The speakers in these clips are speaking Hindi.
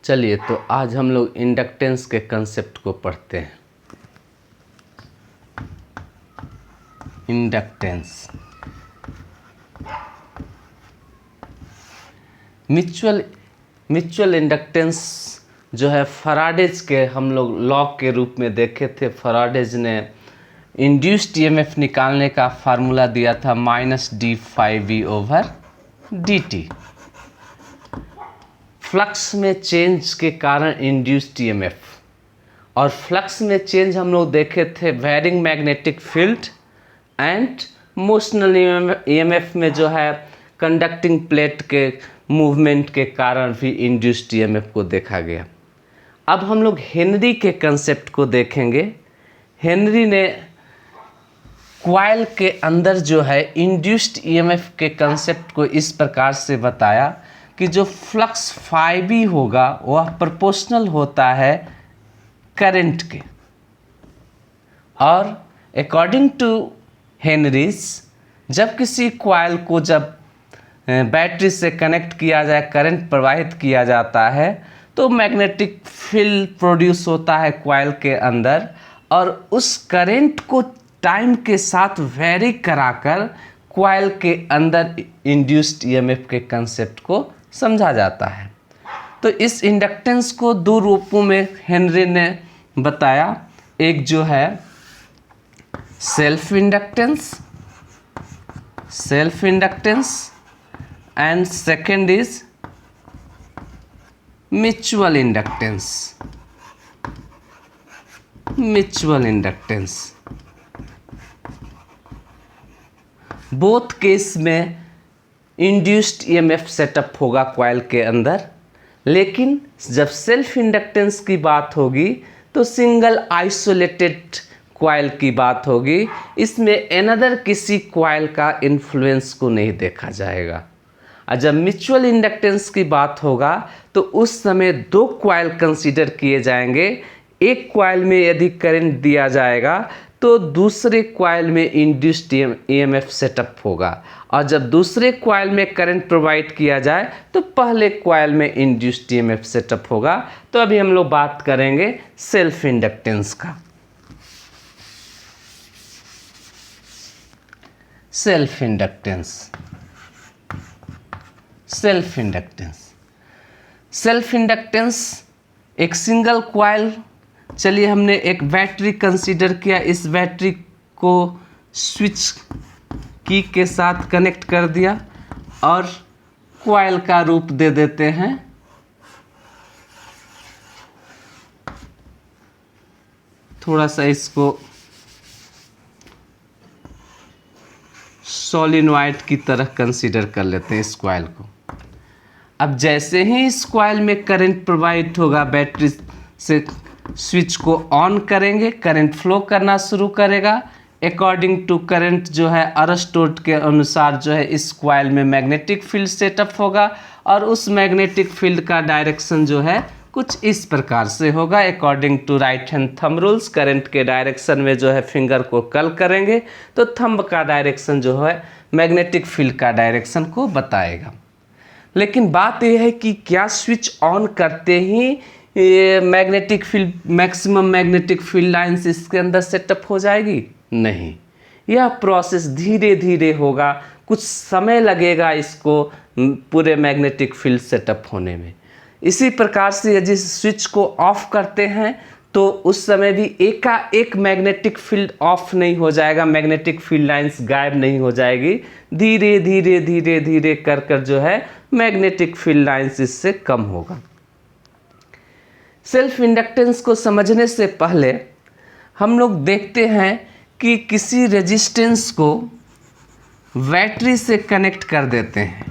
चलिए तो आज हम लोग इंडक्टेंस के कंसेप्ट को पढ़ते हैं। इंडक्टेंस म्यूचुअल इंडक्टेंस जो है फैराडेज के हम लोग लॉ के रूप में देखे थे। फैराडेज ने इंड्यूस्ड ईएमएफ निकालने का फार्मूला दिया था -d∅v/dt। फ्लक्स में चेंज के कारण इंड्यूस्ड ईएमएफ, और फ्लक्स में चेंज हम लोग देखे थे varying magnetic field and motional EMF में जो है कंडक्टिंग प्लेट के मूवमेंट के कारण भी इंड्यूस्ड ईएमएफ को देखा गया। अब हम लोग हेनरी के कंसेप्ट को देखेंगे। हेनरी ने क्वाइल के अंदर जो है इंड्यूस्ड ईएमएफ के कंसेप्ट को इस प्रकार से बताया कि जो फ्लक्स φb होगा वह प्रोपोर्शनल होता है करंट के, और अकॉर्डिंग टू हेनरीज जब किसी क्वाइल को जब बैटरी से कनेक्ट किया जाए, करंट प्रवाहित किया जाता है तो मैग्नेटिक फील्ड प्रोड्यूस होता है क्वाइल के अंदर, और उस करंट को टाइम के साथ वेरी कराकर क्वाइल के अंदर इंड्यूस्ड ईएमएफ के कंसेप्ट को समझा जाता है। तो इस इंडक्टेंस को दो रूपों में हेनरी ने बताया। एक जो है self inductance and second is mutual inductance. Both case में इंड्यूस्ड ईएमएफ सेटअप होगा क्वाइल के अंदर, लेकिन जब सेल्फ इंडक्टेंस की बात होगी तो सिंगल आइसोलेटेड क्वाइल की बात होगी। इसमें अनदर किसी क्वाइल का इन्फ्लुएंस को नहीं देखा जाएगा। और जब म्यूचुअल इंडक्टेंस की बात होगा तो उस समय दो क्वाइल कंसीडर किए जाएंगे। एक क्वाइल में यदि करंट दिया जाएगा तो दूसरे क्वाइल में इंड्यूस्ड ईएमएफ सेटअप होगा, और जब दूसरे क्वाइल में करंट प्रोवाइड किया जाए तो पहले क्वाइल में इंड्यूस्ड ईएमएफ सेटअप होगा। तो अभी हम लोग बात करेंगे सेल्फ इंडक्टेंस का। सेल्फ इंडक्टेंस एक सिंगल क्वाइल। चलिए हमने एक बैटरी कंसीडर किया, इस बैटरी को स्विच की के साथ कनेक्ट कर दिया और क्वाइल का रूप दे देते हैं। थोड़ा सा इसको सोलिनॉइड की तरह कंसीडर कर लेते हैं इस क्वाइल को। अब जैसे ही इस क्वाइल में करंट प्रोवाइड होगा, बैटरी से स्विच को ऑन करेंगे, करंट फ्लो करना शुरू करेगा। अकॉर्डिंग टू करंट जो है अरस्टोड के अनुसार जो है इस क्वाइल में मैग्नेटिक फील्ड सेटअप होगा, और उस मैग्नेटिक फील्ड का डायरेक्शन जो है कुछ इस प्रकार से होगा। According to right hand thumb rules current के डायरेक्शन में जो है फिंगर को कर्ल करेंगे तो थंब का डायरेक्शन जो है मैग्नेटिक फील्ड का डायरेक्शन को बताएगा। लेकिन बात यह है कि क्या स्विच ऑन करते ही ये magnetic field, maximum magnetic field lines इसके अंदर सेटअप हो जाएगी? नहीं, यह प्रोसेस धीरे धीरे होगा, कुछ समय लगेगा इसको पूरे मैग्नेटिक फील्ड सेटअप होने में। इसी प्रकार से यदि स्विच को ऑफ करते हैं तो उस समय भी एकाएक मैग्नेटिक फील्ड ऑफ नहीं हो जाएगा, मैग्नेटिक फील्ड लाइंस गायब नहीं हो जाएगी। धीरे धीरे धीरे धीरे कर कर जो है मैग्नेटिक फील्ड लाइंस इससे कम होगा। सेल्फ इंडक्टेंस को समझने से पहले हम लोग देखते हैं कि किसी रेजिस्टेंस को बैटरी से कनेक्ट कर देते हैं,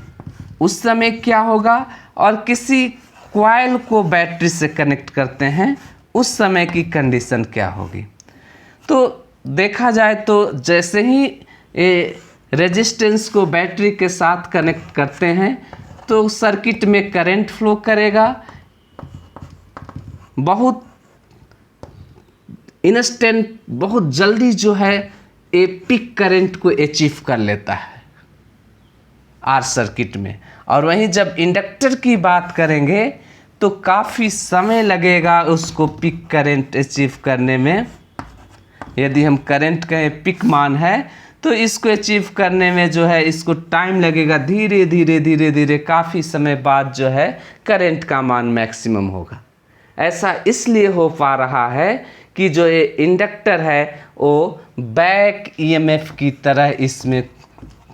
उस समय क्या होगा, और किसी क्वाइल को बैटरी से कनेक्ट करते हैं उस समय की कंडीशन क्या होगी। तो देखा जाए तो जैसे ही रेजिस्टेंस को बैटरी के साथ कनेक्ट करते हैं तो सर्किट में करंट फ्लो करेगा, बहुत इंस्टेंट, बहुत जल्दी जो है ए पीक करंट को अचीव कर लेता है आर सर्किट में। और वहीं जब इंडक्टर की बात करेंगे तो काफ़ी समय लगेगा उसको पिक करंट अचीव करने में। यदि हम करंट कहें पिक मान है तो इसको अचीव करने में जो है इसको टाइम लगेगा, धीरे धीरे धीरे धीरे काफ़ी समय बाद जो है करंट का मान मैक्सिमम होगा। ऐसा इसलिए हो पा रहा है कि जो ये इंडक्टर है वो बैक ईएमएफ की तरह इसमें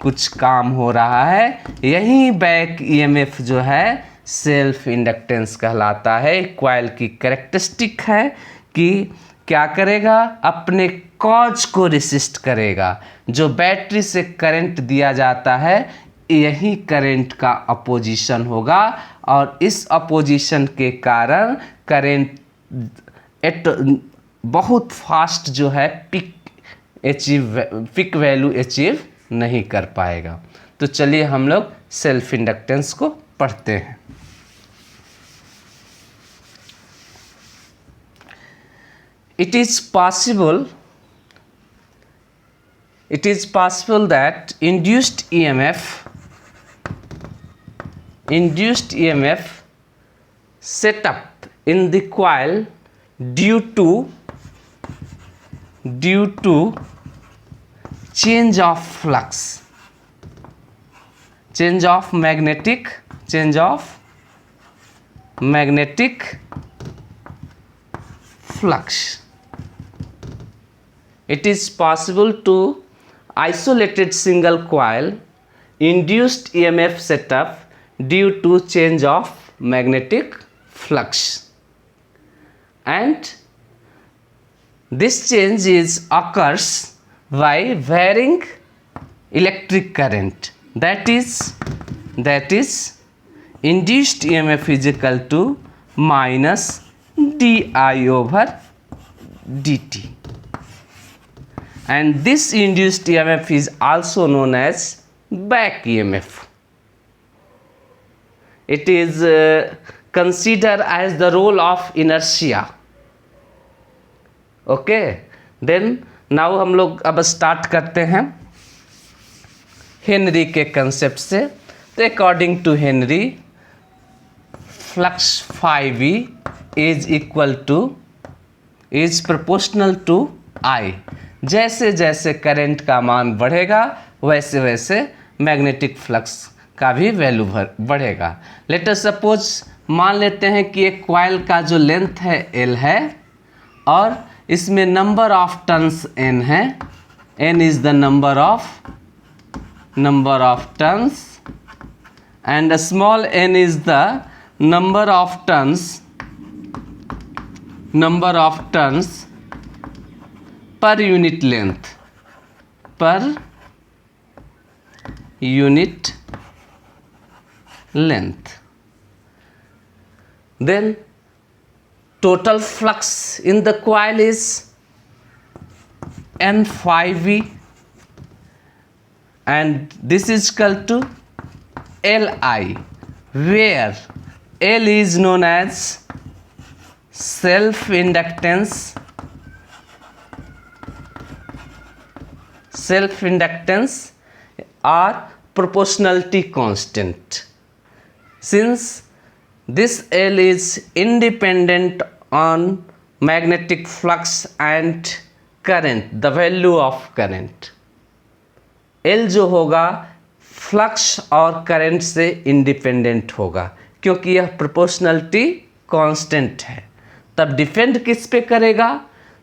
कुछ काम हो रहा है। यही बैक ईएमएफ जो है सेल्फ इंडक्टेंस कहलाता है। कॉइल की कैरेक्टरिस्टिक है कि क्या करेगा, अपने कॉज को रेसिस्ट करेगा। जो बैटरी से करंट दिया जाता है यही करंट का अपोजिशन होगा और इस अपोजिशन के कारण करंट बहुत फास्ट जो है पिक वैल्यू अचीव नहीं कर पाएगा। तो चलिए हम लोग सेल्फ इंडक्टेंस को पढ़ते हैं। It is possible that induced EMF set up in the coil due to change of flux, change of magnetic flux. It is possible to isolated single coil induced EMF setup due to change of magnetic flux, and this change occurs by varying electric current. That is induced EMF is equal to minus di over dt. And this induced EMF is also known as back EMF. It is considered as the role of inertia. Okay, then now हम लोग अब स्टार्ट करते हैं हेनरी के कंसेप्ट से। तो according to henry flux phi v is proportional to I। जैसे जैसे करंट का मान बढ़ेगा वैसे वैसे मैग्नेटिक फ्लक्स का भी वैल्यू बढ़ेगा। लेट अस सपोज मान लेते हैं कि एक कॉइल का जो लेंथ है L है और इसमें नंबर ऑफ टर्न्स N है। N is the number of turns and small n is the number of turns per unit length. Then total flux in the coil is n phi v, and this is equal to Li, where L is known as self inductance or proportionality constant. Since this L is independent on magnetic flux and current, the value of current, L जो होगा फ्लक्स और करंट से इंडिपेंडेंट होगा क्योंकि यह प्रोपोर्शनलिटी कांस्टेंट है। तब डिपेंड किस पे करेगा,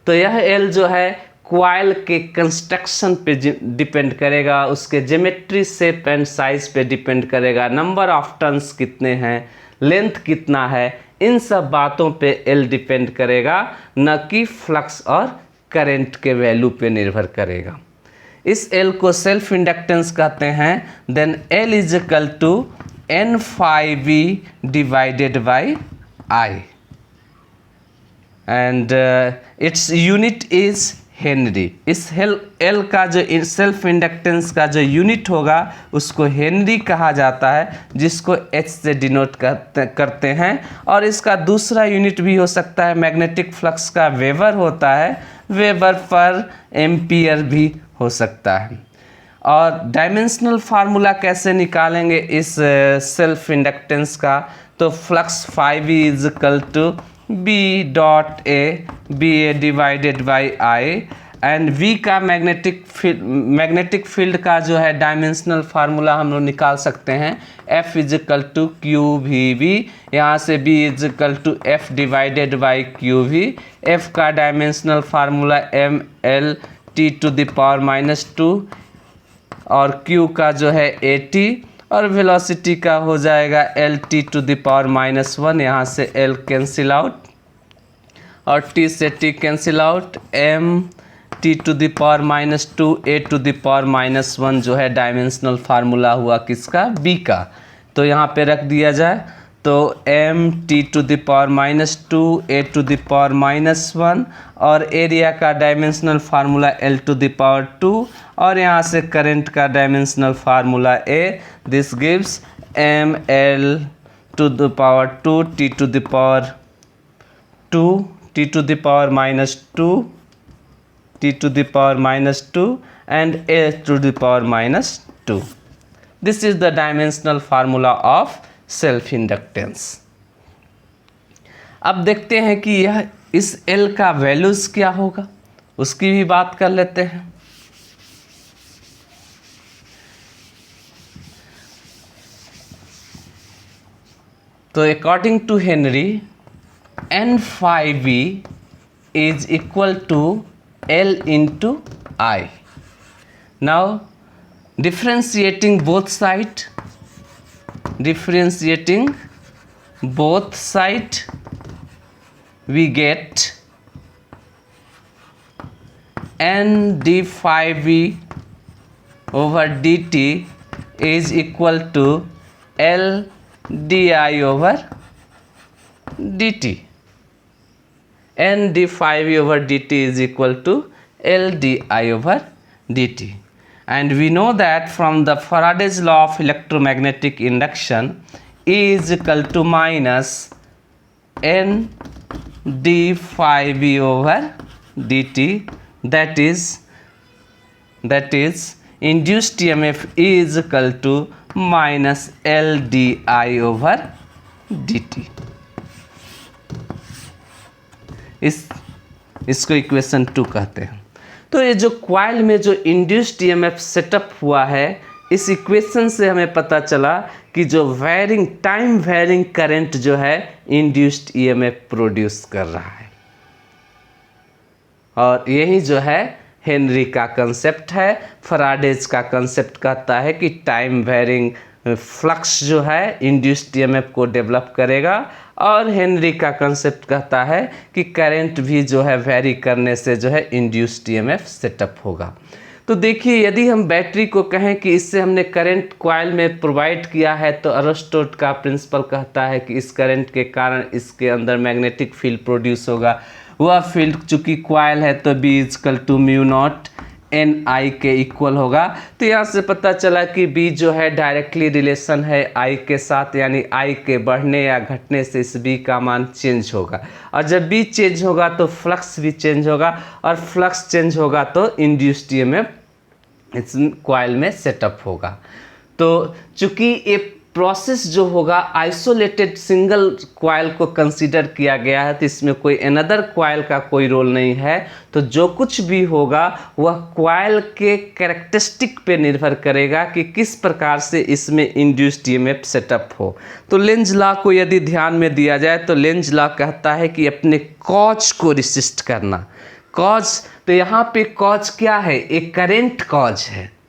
तो यह L जो है कॉइल के कंस्ट्रक्शन पे डिपेंड करेगा, उसके ज्योमेट्री शेप एंड साइज पे डिपेंड करेगा, नंबर ऑफ टर्न्स कितने हैं, लेंथ कितना है, इन सब बातों पे L डिपेंड करेगा, न कि फ्लक्स और करंट के वैल्यू पे निर्भर करेगा। इस L को सेल्फ इंडक्टेंस कहते हैं। Then L is equal to n phi v divided by I and its unit is henry. इस L का जो सेल्फ इंडक्टेंस का जो यूनिट होगा उसको हेनरी कहा जाता है, जिसको H से डिनोट करते हैं। और इसका दूसरा यूनिट भी हो सकता है, मैग्नेटिक फ्लक्स का वेबर होता है, वेबर पर एम्पियर भी हो सकता है। और डायमेंशनल फार्मूला कैसे निकालेंगे इस सेल्फ इंडक्टेंस का, तो flux phi v is equal to B dot A, B A divided by I, and v का मैग्नेटिक फील्ड का जो है डायमेंशनल फार्मूला हम लोग निकाल सकते हैं, F is equal to Q V V, यहाँ से B is equal to F divided by Q V, F का dimensional formula M L T to the power -2 और Q का जो है AT, और वेलोसिटी का हो जाएगा L T to the power -1, यहाँ से L कैंसिल आउट और T से T cancel out, M T to the power -2 A to the power -1 जो है डायमेंशनल फार्मूला हुआ किसका, B का। तो यहाँ पे रख दिया जाए तो m T to the power -2 A to the power -1 और एरिया का dimensional formula L to the power 2 और यहाँ से करंट का dimensional formula A, this gives m L to the power 2 T to the power 2 T to the power -2 t to the power -2 and a to the power -2. This is the dimensional formula of self inductance. अब देखते हैं कि यह इस L का वैल्यूज क्या होगा, उसकी भी बात कर लेते हैं। तो according to henry n phi v is equal to L into I. Now differentiating both side, we get n d phi v over dt is equal to L di over dt. n d phi v over dt is equal to L di over dt, and we know that from the Faraday's law of electromagnetic induction, E is equal to minus n d phi v over dt, that is induced EMF E is equal to minus L di over dt. इसको इक्वेशन 2 कहते हैं। तो ये जो कॉइल में जो इंड्यूस्ड ईएमएफ सेटअप हुआ है, इस इक्वेशन से हमें पता चला कि जो टाइम वेरिंग करंट जो है इंड्यूस्ड ईएमएफ प्रोड्यूस कर रहा है, और यही जो है हेनरी का कंसेप्ट है। फराडेज का कंसेप्ट कहता है कि टाइम वेरिंग फ्लक्स जो है इंड्यूस्ड ईएमएफ को डेवलप करेगा, और हेनरी का कंसेप्ट कहता है कि करंट भी जो है वेरी करने से जो है इंड्यूस्ड ईएमएफ सेटअप होगा। तो देखिए, यदि हम बैटरी को कहें कि इससे हमने करंट कॉइल में प्रोवाइड किया है, तो अरिस्टोट का प्रिंसिपल कहता है कि इस करंट के कारण इसके अंदर मैग्नेटिक फील्ड प्रोड्यूस होगा। वह फील्ड चूँकि कॉइल है तो B equal to mu naught N I के इक्वल होगा। तो यहाँ से पता चला कि B जो है डायरेक्टली रिलेशन है I के साथ, यानी I के बढ़ने या घटने से इस B का मान चेंज होगा, और जब B चेंज होगा तो फ्लक्स भी चेंज होगा, और फ्लक्स चेंज होगा तो इंड्यूस्ड ईएमएफ इस कॉइल में सेटअप होगा। तो चूँकि ये प्रोसेस जो होगा आइसोलेटेड सिंगल कॉइल को कंसीडर किया गया है, तो इसमें कोई अनदर कॉइल का कोई रोल नहीं है। तो जो कुछ भी होगा वह कॉइल के कैरेक्टरिस्टिक पे निर्भर करेगा कि किस प्रकार से इसमें इंड्यूस्ड ईएमएफ सेटअप हो। तो लेंज लॉ को यदि ध्यान में दिया जाए तो लेंज लॉ कहता है कि अपने कॉज को रिसिस्ट करना। कॉज, तो यहाँ पे कॉज क्या है, एक करेंट कॉज है,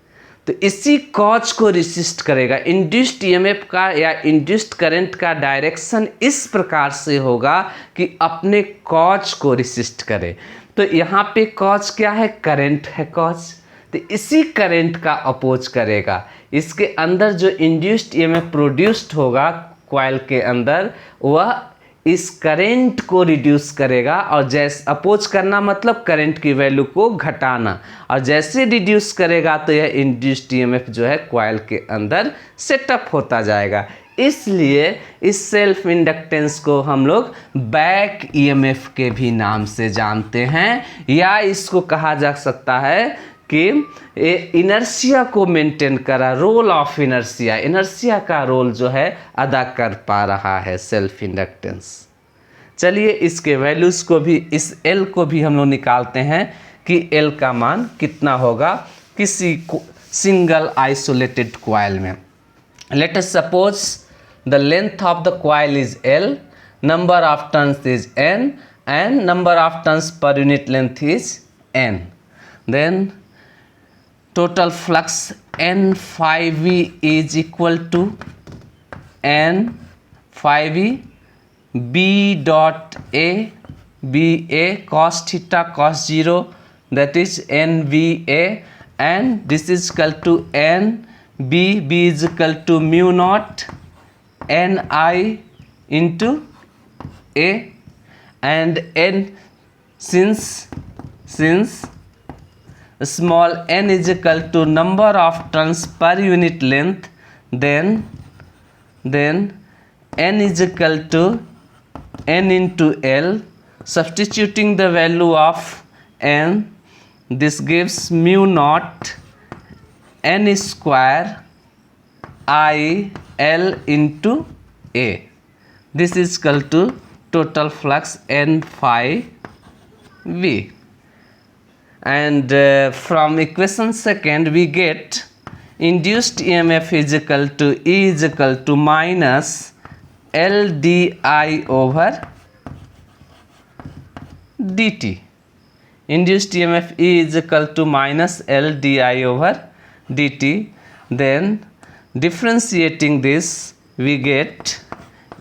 तो इसी कॉज को रिसिस्ट करेगा। इंड्यूस्ड ईएमएफ का या इंड्यूस्ड करंट का डायरेक्शन इस प्रकार से होगा कि अपने कॉज को रिसिस्ट करे। तो यहाँ पे कॉज क्या है, करंट है कॉज, तो इसी करंट का अपोज करेगा। इसके अंदर जो इंड्यूस्ड ईएमएफ प्रोड्यूस्ड होगा कॉइल के अंदर, वह इस करंट को रिड्यूस करेगा, और जैसे अपोज करना मतलब करंट की वैल्यू को घटाना, और जैसे रिड्यूस करेगा तो यह इंड्यूस्ड ईएमएफ जो है कॉइल के अंदर सेटअप होता जाएगा। इसलिए इस सेल्फ इंडक्टेंस को हम लोग बैक ईएमएफ के भी नाम से जानते हैं, या इसको कहा जा सकता है कि इनर्शिया को मेंटेन करा, रोल ऑफ इनर्शिया, इनर्शिया का रोल जो है अदा कर पा रहा है सेल्फ इंडक्टेंस। चलिए इसके वैल्यूज़ को भी, इस L को भी हम लोग निकालते हैं कि L का मान कितना होगा किसी सिंगल आइसोलेटेड कॉइल में। Let us suppose the length of the coil is L, number of turns is N and number of turns per unit length is N. Then total flux N phi V is equal to N phi V B dot A, B A cos theta cos 0, that is N V A, and this is equal to N B, B is equal to mu naught N I into A, and N, since small n is equal to number of turns per unit length, then n is equal to n into L. Substituting the value of n, this gives mu naught n square I L into A. This is equal to total flux N phi V. And from equation second we get induced EMF is equal to E is equal to minus L di over dt. Induced EMF E is equal to minus L di over dt. Then differentiating this we get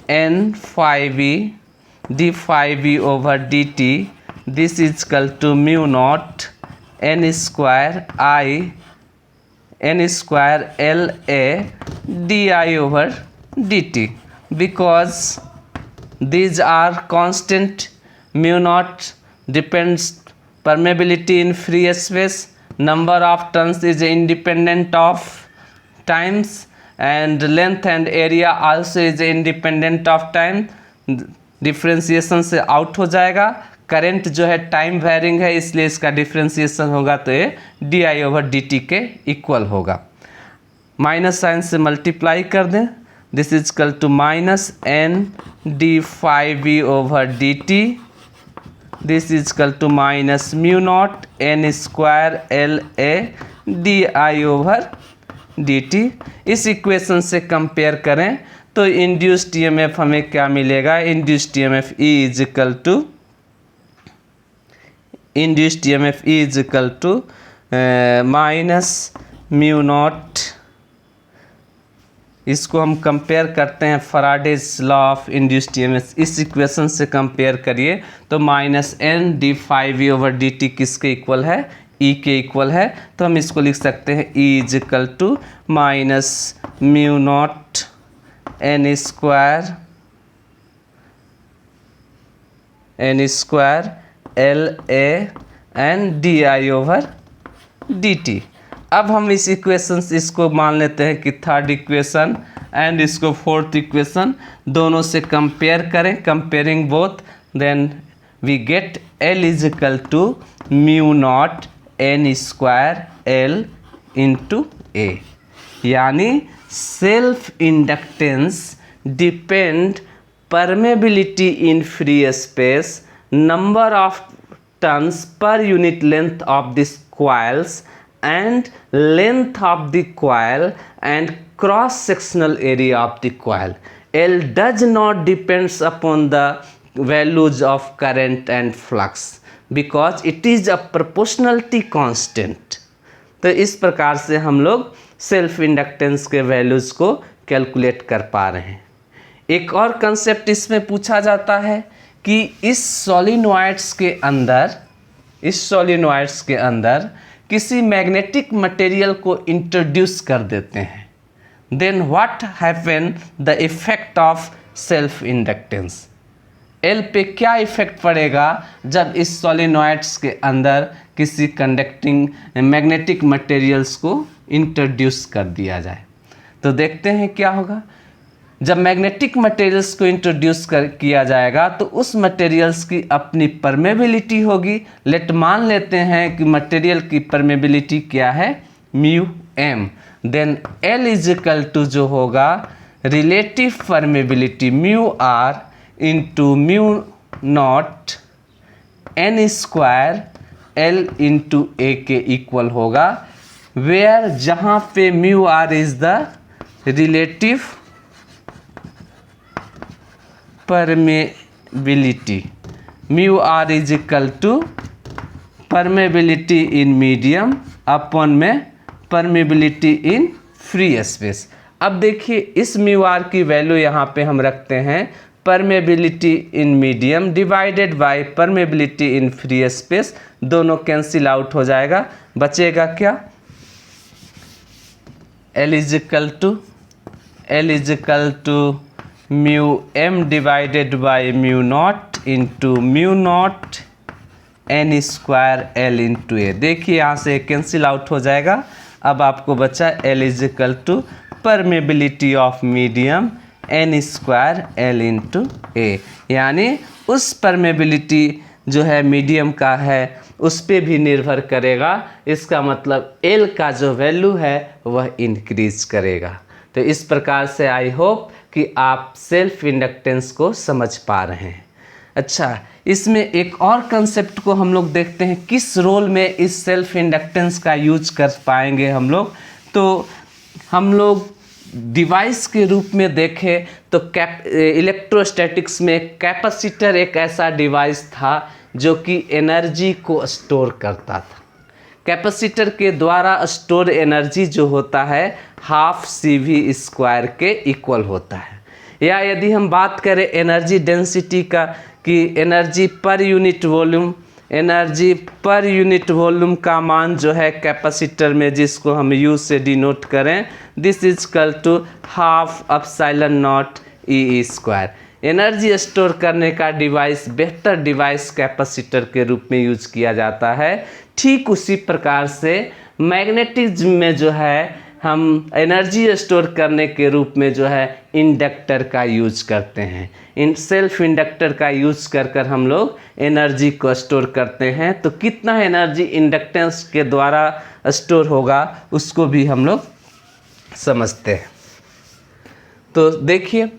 N phi V d phi V over dt. This is equal to mu naught n square I n square L A di over dt. Because these are constant, mu naught depends permeability in free space, number of turns is independent of times, and length and area also is independent of time. Differentiation से आउट हो जाएगा। करंट जो है टाइम वेरिंग है, इसलिए इसका डिफ्रेंसिएशन होगा तो ये D I over D T के इक्वल होगा। माइनस साइन से मल्टीप्लाई कर दें, this is equal to minus N D phi V over D T, this is equal to minus mu naught N square L A D I over D T. इस इक्वेशन से कंपेयर करें तो इंड्यूस्ड ईएमएफ हमें क्या मिलेगा, induced EMF E is equal to minus mu naught, इसको हम कंपेयर करते हैं Faraday's law of induced EMF, इस इक्वेशन से कंपेयर करिए तो minus N D phi V over D T किसके इक्वल है, ई के इक्वल है। तो हम इसको लिख सकते हैं E is equal to minus mu naught N square L A and D I over D T. अब हम इस इक्वेशन से इसको मान लेते हैं कि थर्ड इक्वेशन एंड इसको फोर्थ इक्वेशन दोनों से कंपेयर करें, comparing both, then we get L is equal to mu naught N square L into A. यानी self inductance depend permeability in free space, number of turns per unit length of these coils, and length of the coil and cross sectional area of the coil. L does not depends upon the values of current and flux because it is a proportionality constant. तो इस प्रकार से हम लोग सेल्फ इंडक्टेंस के वैल्यूज़ को कैलकुलेट कर पा रहे हैं। एक और कंसेप्ट इसमें पूछा जाता है कि इस सोलिनॉइड्स के अंदर किसी मैग्नेटिक मटेरियल को इंट्रोड्यूस कर देते हैं, then what happen the effect of self inductance. L पे क्या इफेक्ट पड़ेगा जब इस सोलिनॉइड्स के अंदर किसी कंडक्टिंग मैग्नेटिक मटेरियल्स को इंट्रोड्यूस कर दिया जाए। तो देखते हैं क्या होगा। जब मैग्नेटिक मटेरियल्स को इंट्रोड्यूस किया जाएगा तो उस मटेरियल्स की अपनी परमेबिलिटी होगी। मान लेते हैं कि मटेरियल की परमेबिलिटी क्या है, mu M. Then L is equal to जो होगा relative permeability mu R into mu naught N square L into A के इक्वल होगा, वेयर जहाँ पे mu R is the relative permeability, mu R is equal to permeability in medium upon में परमेबिलिटी इन फ्री स्पेस। अब देखिए इस म्यू आर की वैल्यू यहाँ पे हम रखते हैं permeability in medium divided by permeability in free space, दोनों कैंसिल आउट हो जाएगा, बचेगा क्या, L is equal to mu M divided by mu naught into mu naught N square L into A. देखिए यहाँ से कैंसिल आउट हो जाएगा। अब आपको बचा L is equal to permeability of medium N square L into A, यानी उस परमेबिलिटी जो है मीडियम का है उस पे भी निर्भर करेगा। इसका मतलब L का जो वैल्यू है वह इंक्रीज करेगा। तो इस प्रकार से आई होप कि आप सेल्फ इंडक्टेंस को समझ पा रहे हैं। अच्छा, इसमें एक और कंसेप्ट को हम लोग देखते हैं, किस रोल में इस सेल्फ इंडक्टेंस का यूज कर पाएंगे हम लोग। तो हम लोग डिवाइस के रूप में देखें तो इलेक्ट्रोस्टैटिक्स में कैपेसिटर एक ऐसा डिवाइस था जो कि एनर्जी को स्टोर करता था। कैपेसिटर के द्वारा स्टोर एनर्जी जो होता है हाफ CV स्क्वायर के इक्वल होता है। या यदि हम बात करें एनर्जी डेंसिटी का कि एनर्जी पर यूनिट वॉल्यूम का मान जो है कैपेसिटर में जिसको हम यू से डिनोट करें, this is equal to half epsilon naught E square. Energy store करने का डिवाइस, बेहतर डिवाइस कैपेसिटर के रूप में यूज किया जाता है। ठीक उसी प्रकार से मैग्नेटिज्म में जो है हम एनर्जी स्टोर करने के रूप में जो है इंडक्टर का यूज करते हैं। इन सेल्फ इंडक्टर का यूज कर हम लोग एनर्जी को स्टोर करते हैं। तो कितना एनर्जी इंडक्टेंस के द्वारा स्टोर होगा उसको भी हम लोग समझते हैं। तो देखिए,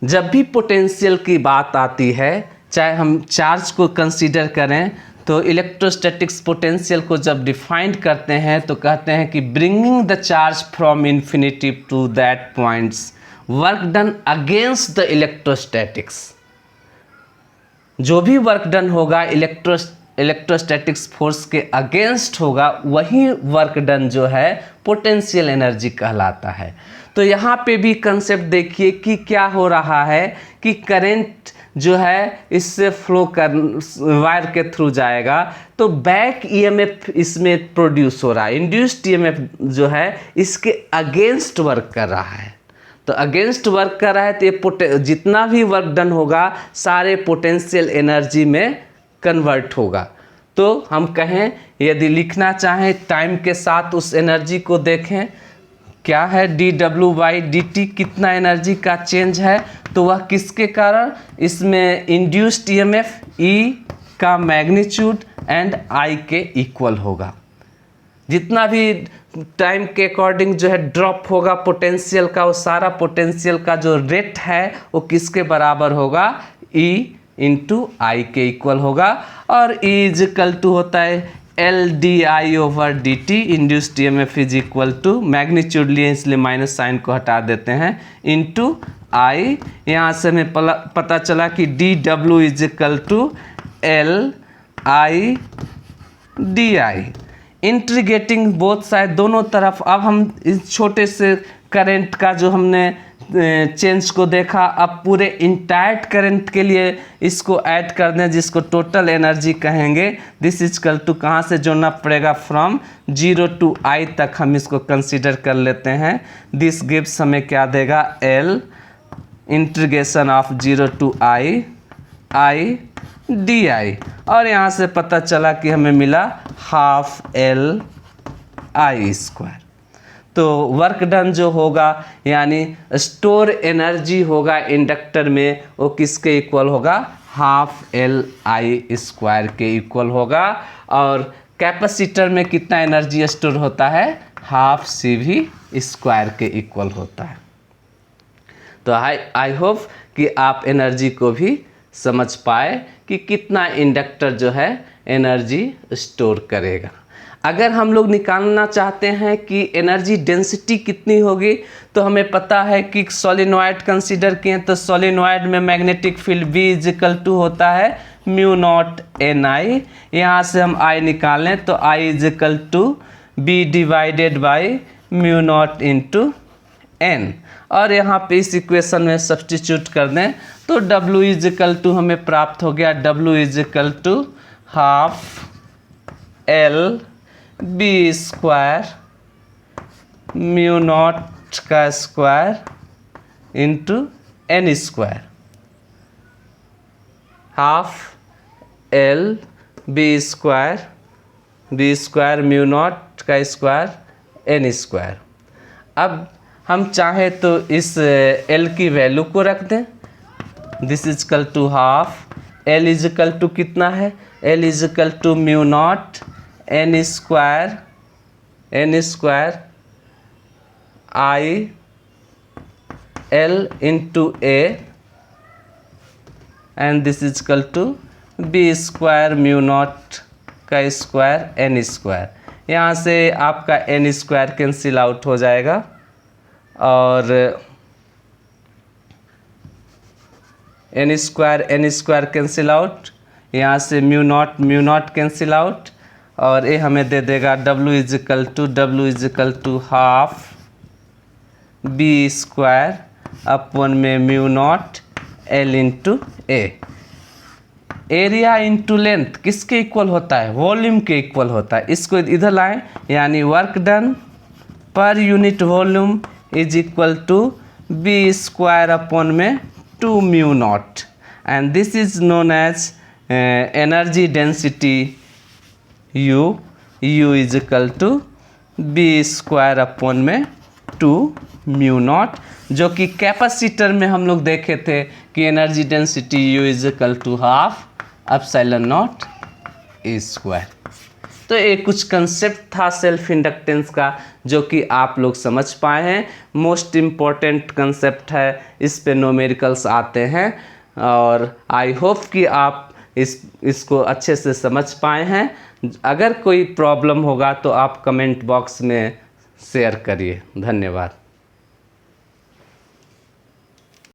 जब भी पोटेंशियल की बात आती है, चाहे हम चार्ज को कंसीडर करें, तो इलेक्ट्रोस्टैटिक्स पोटेंशियल को जब डिफाइन करते हैं तो कहते हैं कि bringing the charge from infinity to that points work done against the electrostatics. जो भी वर्क डन होगा इलेक्ट्रोस्टैटिक्स फोर्स के अगेंस्ट होगा, वही वर्क डन जो है पोटेंशियल एनर्जी कहलाता है। तो यहाँ पे भी कंसेप्ट देखिए कि क्या हो रहा है कि करंट जो है इससे फ्लो कर वायर के थ्रू जाएगा, तो बैक ईएमएफ इसमें प्रोड्यूस हो रहा है। इंड्यूस्ड ईएमएफ जो है इसके अगेंस्ट वर्क कर रहा है। तो अगेंस्ट वर्क कर रहा है तो ये जितना भी वर्क डन होगा सारे पोटेंशियल एनर्जी में कन्वर्ट होगा। तो हम कहें, यदि लिखना चाहें टाइम के साथ उस एनर्जी को देखें, क्या है dW/dt, कितना एनर्जी का चेंज है, तो वह किसके कारण, इसमें इंड्यूस्ड ईएमएफ E का मैग्नीट्यूड एंड I के इक्वल होगा। जितना भी टाइम के अकॉर्डिंग जो है ड्रॉप होगा पोटेंशियल का, वो सारा पोटेंशियल का जो रेट है वो किसके बराबर होगा, E इंटू I के इक्वल होगा। और E इज इक्वल टू होता है LdI/dt, induced EMF is equal to, magnitude लिए इसलिए माइनस साइन को हटा देते हैं, इंटू I। यहाँ से हमें पता चला कि dW is equal to LI/DI, integrating both side, दोनों तरफ। अब हम इस छोटे से करंट का जो हमने चेंज को देखा, अब पूरे इंटायर करंट के लिए इसको ऐड कर दें जिसको टोटल एनर्जी कहेंगे। दिस इज इक्वल टू, कहाँ से जोड़ना पड़ेगा, फ्रॉम 0 to I तक हम इसको कंसीडर कर लेते हैं। दिस गिव्स हमें क्या देगा, L integration of 0 to I DI। और यहाँ से पता चला कि हमें मिला हाफ LI स्क्वायर। तो वर्क डन जो होगा यानी स्टोर एनर्जी होगा इंडक्टर में, वो किसके इक्वल होगा, हाफ Li² के इक्वल होगा। और कैपेसिटर में कितना एनर्जी स्टोर होता है, हाफ CV² के इक्वल होता है। तो आई होप कि आप एनर्जी को भी समझ पाए कि कितना इंडक्टर जो है एनर्जी स्टोर करेगा। अगर हम लोग निकालना चाहते हैं कि एनर्जी डेंसिटी कितनी होगी, तो हमें पता है कि सोलेनॉइड कंसीडर किए तो सोलेनॉइड में मैग्नेटिक फील्ड B होता है μ0 Ni। यहाँ से हम I निकालें तो I B/μ0 N, और यहाँ पे इस इक्वेशन में सब्स्टिट्यूट कर दें तो W हमें प्राप्त हो गया, W half L B² μ0² N², half L B² μ0² N²। अब हम चाहें तो इस L की वैल्यू को रख दें, this is equal to half L is equal to कितना है, L is equal to μ0 N² I L into A and this is equal to B² μ0² N²। यहाँ से आपका N² कैंसिल आउट हो जाएगा और N² कैंसिल आउट, यहाँ से μ0 कैंसिल आउट, और ये हमें दे देगा W is equal to half B² अपन में μ0 L into A। Area into length किसके इक्वल होता है, वॉल्यूम के इक्वल होता है। इसको इधर लाएं, यानी work done per unit volume is equal to B² अपन में 2 μ0 and this is known as energy density U is equal to B² अपन में 2 μ0, जो कि कैपेसिटर में हम लोग देखे थे कि energy density U is equal to half ε0 E²। तो ये कुछ कंसेप्ट था सेल्फ इंडक्टेंस का जो कि आप लोग समझ पाए हैं। मोस्ट इम्पॉर्टेंट कंसेप्ट है, इस पे न्यूमेरिकल्स आते हैं और आई होप कि आप इसको अच्छे से समझ पाए हैं। अगर कोई प्रॉब्लम होगा तो आप कमेंट बॉक्स में शेयर करिए। धन्यवाद।